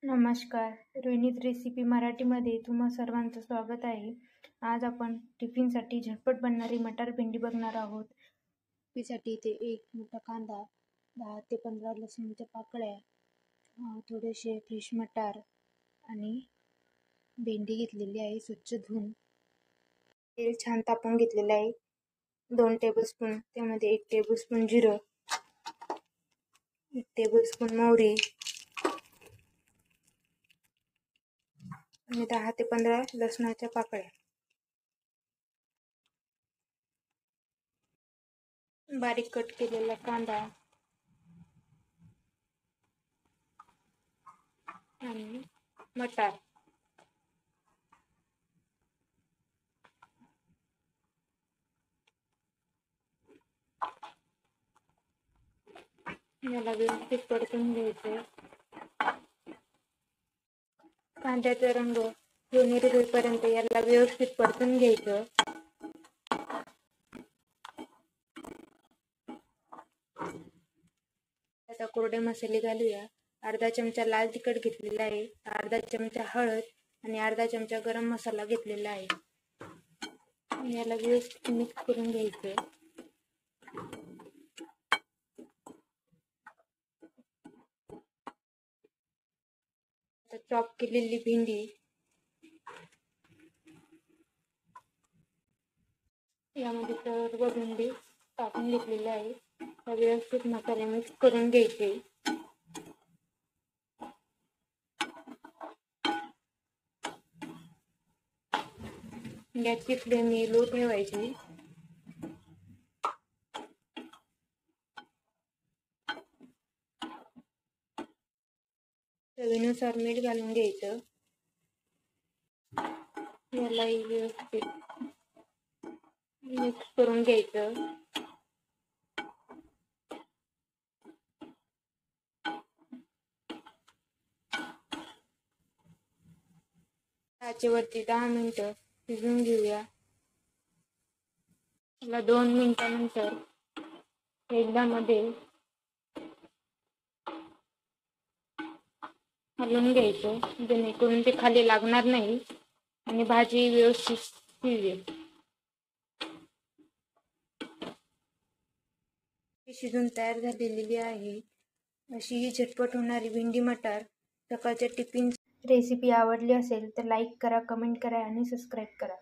नमस्कार, रोहिणीज रेसिपी मराठीमध्ये तुम्हा सर्वांचं स्वागत आहे. आज आपण टिफिनसाठी झटपट बनणारी मटार भेंडी बघणार आहोत. साठी इथे एक मोठा कांदा, 10 ते 15 लसूणच्या पाकळ्या, थोडेसे फ्रेश मटार आणि भेंडी घेतलेली आहे स्वच्छ धुवून. तेल छान तापवून घेतलेलं आहे. 2 टेबलस्पून, त्यामध्ये 1 टेबलस्पून जिरं, 1 टेबलस्पून मोहरी आणि 10 ते 15 लसणाच्या पाकळ्या. बारीक कट केलेला कांदा आणि मटार. याला व्यवस्थित परतून घ्यायचं. कांद्याचा रंग सोनेरी होईपर्यंत याला व्यवस्थित परतून घ्यायचं. आता कोरडे मसाले घालूया. अर्धा चमचा लाल तिखट घेतलेला आहे, अर्धा चमचा हळद आणि अर्धा चमचा गरम मसाला घेतलेला आहे. याला व्यवस्थित मिक्स करून घ्यायचं. आता चॉप केलेली भेंडी यामध्ये सर्व भेंडी टाकून घेतलेली आहे. व्यवस्थित मसाले मिक्स करून घ्यायचे. गॅसची फ्लेम लो ठेवायची. चवीनुसार मीठ घालून घ्यायचं. यालाही व्यवस्थित मिक्स करून घ्यायचं. त्याच्यावरती 10 मिनिटं शिजवून घेऊया. त्याला 2 मिनिटानंतर एकदा मध्ये हलवून घ्यायचं, जेणेकरून ते खाली लागणार नाही आणि भाजी व्यवस्थित शिजेल. शिजून तयार झालेली आहे. अशी ही झटपट होणारी भेंडी मटार सकाळच्या टिफिन रेसिपी आवडली असेल तर लाईक करा, कमेंट करा आणि सबस्क्राईब करा.